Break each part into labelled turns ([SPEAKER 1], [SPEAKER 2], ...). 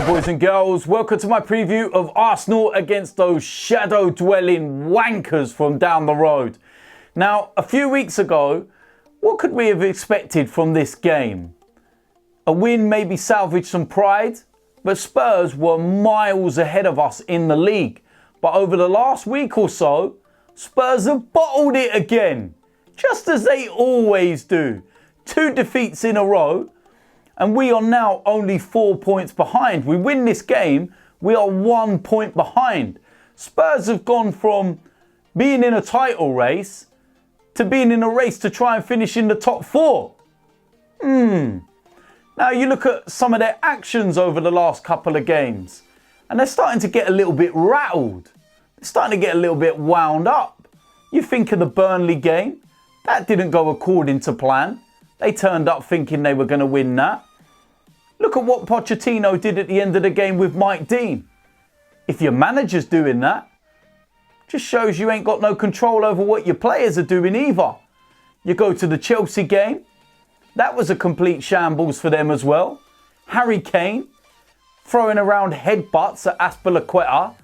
[SPEAKER 1] Hello boys and girls, welcome to my preview of Arsenal against those shadow-dwelling wankers from down the road. Now, a few weeks ago, what could we have expected from this game? A win maybe salvaged some pride, but Spurs were miles ahead of us in the league. But over the last week or so, Spurs have bottled it again, just as they always do. 2 defeats in a row. And we are now only 4 points behind. We win this game, we are 1 point behind. Spurs have gone from being in a title race to being in a race to try and finish in the top 4. Now you look at some of their actions over the last couple of games and they're starting to get a little bit rattled. They're starting to get a little bit wound up. You think of the Burnley game, that didn't go according to plan. They turned up thinking they were going to win that. Look at what Pochettino did at the end of the game with Mike Dean. If your manager's doing that, just shows you ain't got no control over what your players are doing either. You go to the Chelsea game, that was a complete shambles for them as well. Harry Kane throwing around headbutts at Azpilicueta.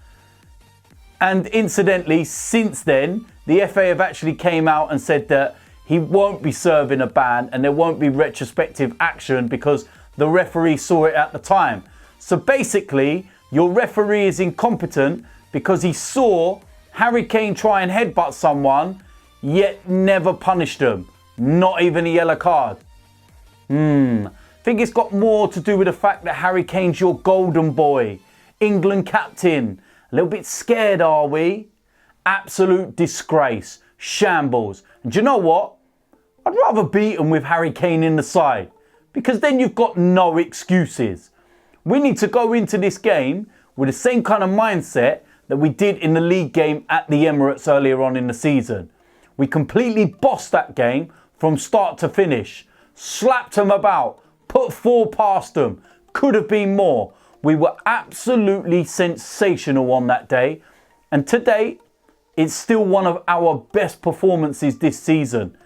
[SPEAKER 1] And incidentally, since then, the FA have actually came out and said that he won't be serving a ban and there won't be retrospective action because the referee saw it at the time. So basically, your referee is incompetent because he saw Harry Kane try and headbutt someone, yet never punished them. Not even a yellow card. I think it's got more to do with the fact that Harry Kane's your golden boy. England captain. A little bit scared, are we? Absolute disgrace. Shambles. And do you know what? I'd rather beat him with Harry Kane in the side. Because then you've got no excuses. We need to go into this game with the same kind of mindset that we did in the league game at the Emirates earlier on in the season. We completely bossed that game from start to finish. Slapped them about. Put 4 past them. Could have been more. We were absolutely sensational on that day. And today, it's still one of our best performances this season.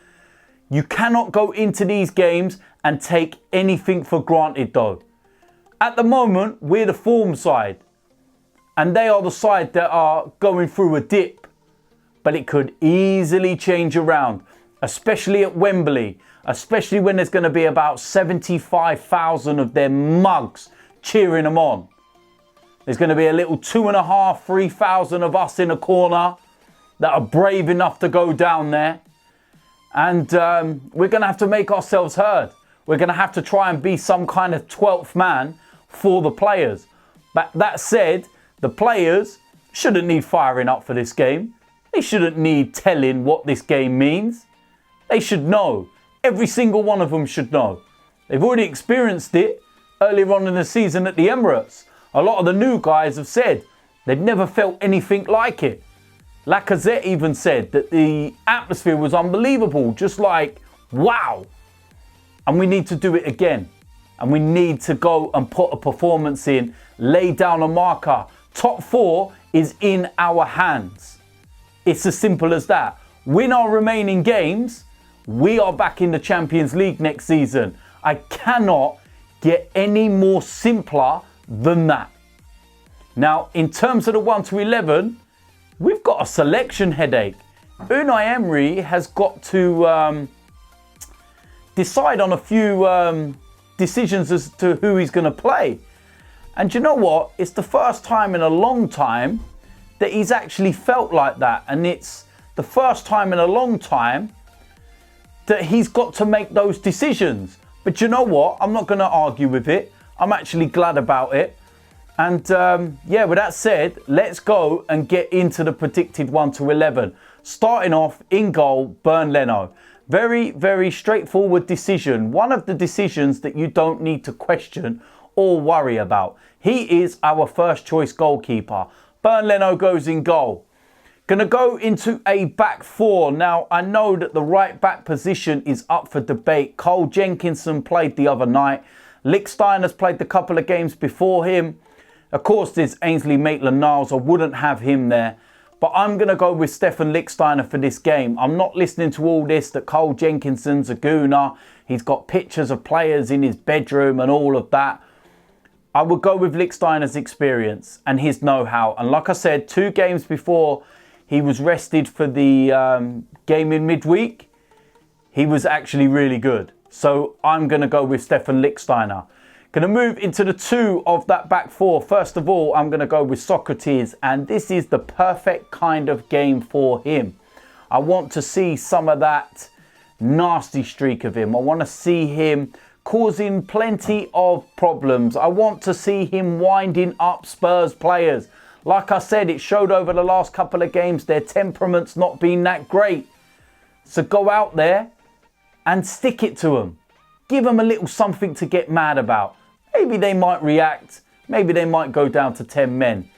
[SPEAKER 1] You cannot go into these games and take anything for granted though. At the moment, we're the form side. And they are the side that are going through a dip. But it could easily change around. Especially at Wembley. Especially when there's going to be about 75,000 of their mugs cheering them on. There's going to be a little 2,500, 3,000 of us in a corner that are brave enough to go down there. And we're going to have to make ourselves heard. We're going to have to try and be some kind of 12th man for the players. But that said, the players shouldn't need firing up for this game. They shouldn't need telling what this game means. They should know. Every single one of them should know. They've already experienced it earlier on in the season at the Emirates. A lot of the new guys have said they've never felt anything like it. Lacazette even said that the atmosphere was unbelievable, just like, wow. And we need to do it again. And we need to go and put a performance in, lay down a marker. Top 4 is in our hands. It's as simple as that. Win our remaining games, we are back in the Champions League next season. I cannot get any more simpler than that. Now, in terms of the 1 to 11, we've got a selection headache. Unai Emery has got to decide on a few decisions as to who he's going to play. And you know what? It's the first time in a long time that he's actually felt like that. And it's the first time in a long time that he's got to make those decisions. But you know what? I'm not going to argue with it. I'm actually glad about it. And yeah, with that said, let's go and get into the predicted 1 to 11. Starting off in goal, Leno. Very, very straightforward decision. One of the decisions that you don't need to question or worry about. He is our first choice goalkeeper. Leno goes in goal. Going to go into a back 4. Now, I know that the right back position is up for debate. Cole Jenkinson played the other night. Lichtsteiner's played the couple of games before him. Of course, there's Ainsley Maitland-Niles. I wouldn't have him there. But I'm going to go with Stefan Lichtsteiner for this game. I'm not listening to all this that Cole Jenkinson's a gooner. He's got pictures of players in his bedroom and all of that. I would go with Lichtsteiner's experience and his know-how. And like I said, 2 games before he was rested for the game in midweek, he was actually really good. So I'm going to go with Stefan Lichtsteiner. Going to move into the 2 of that back 4. First of all, I'm going to go with Sokratis. And this is the perfect kind of game for him. I want to see some of that nasty streak of him. I want to see him causing plenty of problems. I want to see him winding up Spurs players. Like I said, it showed over the last couple of games their temperament's not been that great. So go out there and stick it to them. Give them a little something to get mad about. Maybe they might react. Maybe they might go down to 10 men.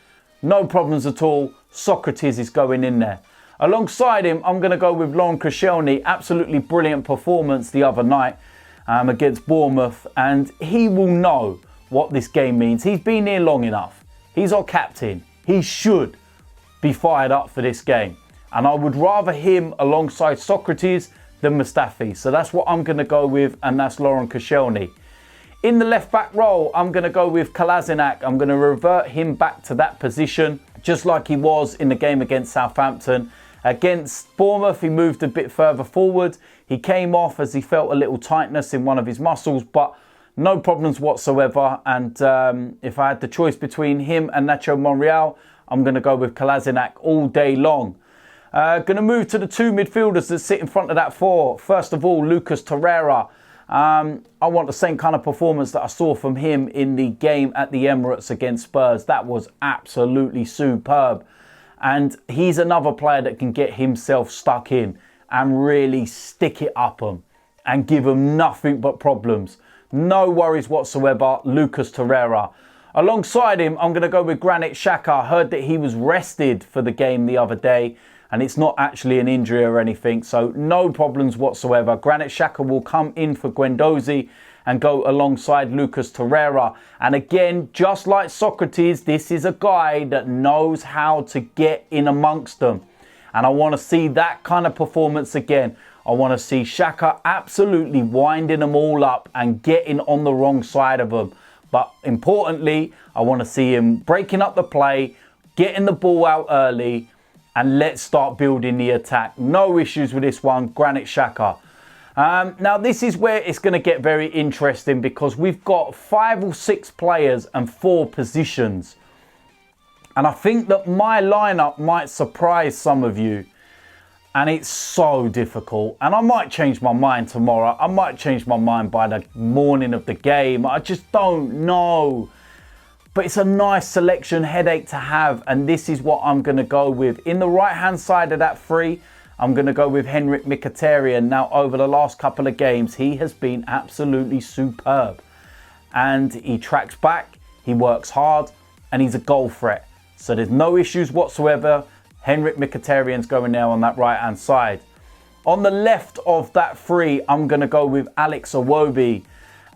[SPEAKER 1] No problems at all. Sokratis is going in there. Alongside him, I'm going to go with Koscielny. Absolutely brilliant performance the other night against Bournemouth. And he will know what this game means. He's been here long enough. He's our captain. He should be fired up for this game. And I would rather him alongside Sokratis than Mustafi. So that's what I'm going to go with. And that's Koscielny. In the left back role, I'm going to go with Kolasinac. I'm going to revert him back to that position, just like he was in the game against Southampton. Against Bournemouth, he moved a bit further forward. He came off as he felt a little tightness in one of his muscles, but no problems whatsoever. And if I had the choice between him and Monreal, I'm going to go with Kolasinac all day long. Going to move to the 2 midfielders that sit in front of that 4. First of all, Lucas Torreira. I want the same kind of performance that I saw from him in the game at the Emirates against Spurs. That was absolutely superb. And he's another player that can get himself stuck in and really stick it up them and give them nothing but problems. No worries whatsoever, Lucas Torreira. Alongside him, I'm going to go with Granit Xhaka. I heard that he was rested for the game the other day, and it's not actually an injury or anything, so no problems whatsoever. Granit Xhaka will come in for Guendouzi and go alongside Lucas Torreira. And again, just like Sokratis, this is a guy that knows how to get in amongst them. And I want to see that kind of performance again. I want to see Xhaka absolutely winding them all up and getting on the wrong side of them. But importantly, I want to see him breaking up the play, getting the ball out early, and let's start building the attack. No issues with this one, Granit Xhaka. Now, this is where it's going to get very interesting because we've got 5 or 6 players and 4 positions. And I think that my lineup might surprise some of you. And it's so difficult. And I might change my mind tomorrow. I might change my mind by the morning of the game. I just don't know. But it's a nice selection headache to have. And this is what I'm going to go with. In the right-hand side of that 3, I'm going to go with Henrik Mkhitaryan. Now, over the last couple of games, he has been absolutely superb. And he tracks back, he works hard, and he's a goal threat. So there's no issues whatsoever. Henrik Mkhitaryan's going there on that right-hand side. On the left of that 3, I'm going to go with Alex Iwobi.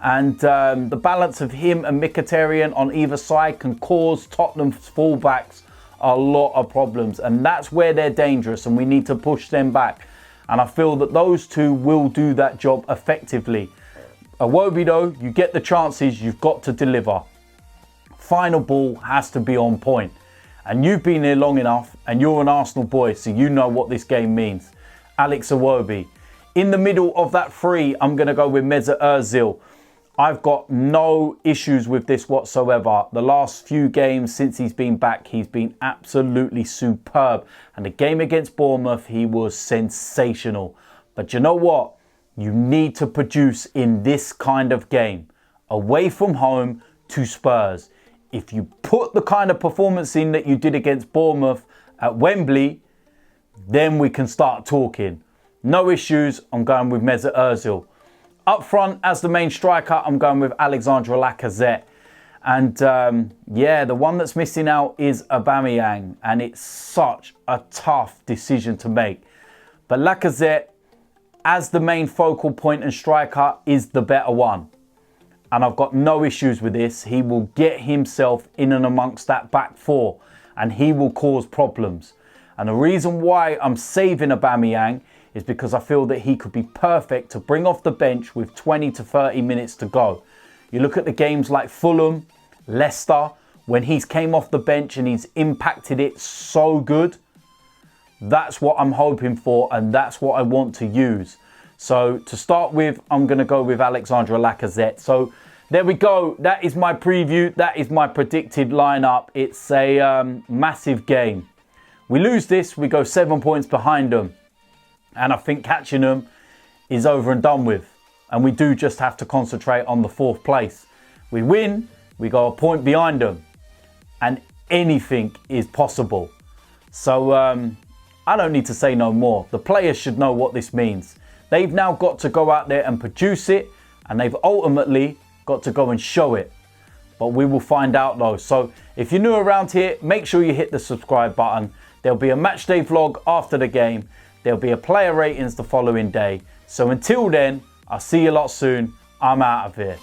[SPEAKER 1] And the balance of him and Mkhitaryan on either side can cause Tottenham's fullbacks a lot of problems. And that's where they're dangerous and we need to push them back. And I feel that those 2 will do that job effectively. Iwobi though, you get the chances, you've got to deliver. Final ball has to be on point. And you've been here long enough and you're an Arsenal boy, so you know what this game means. Alex Iwobi. In the middle of that 3, I'm going to go with Mesut Ozil. I've got no issues with this whatsoever. The last few games since he's been back, he's been absolutely superb. And the game against Bournemouth, he was sensational. But you know what? You need to produce in this kind of game. Away from home to Spurs. If you put the kind of performance in that you did against Bournemouth at Wembley, then we can start talking. No issues, I'm going with Mesut Ozil. Up front, as the main striker, I'm going with Alexandre Lacazette. And yeah, the one that's missing out is Aubameyang. And it's such a tough decision to make. But Lacazette, as the main focal point and striker, is the better one. And I've got no issues with this. He will get himself in and amongst that back 4. And he will cause problems. And the reason why I'm saving Aubameyang is because I feel that he could be perfect to bring off the bench with 20 to 30 minutes to go. You look at the games like Fulham Leicester, when he's came off the bench and he's impacted it so good, that's what I'm hoping for and that's what I want to use. So to start with, I'm going to go with Alexandre Lacazette. So there we go. That is my preview. That is my predicted lineup. It's a massive game. We lose this, we go 7 points behind them. And I think catching them is over and done with. And we do just have to concentrate on the 4th place. We win, we go a point behind them. And anything is possible. So I don't need to say no more. The players should know what this means. They've now got to go out there and produce it. And they've ultimately got to go and show it. But we will find out though. So if you're new around here, make sure you hit the subscribe button. There'll be a match day vlog after the game. There'll be a player ratings the following day. So until then, I'll see you lot soon. I'm out of here.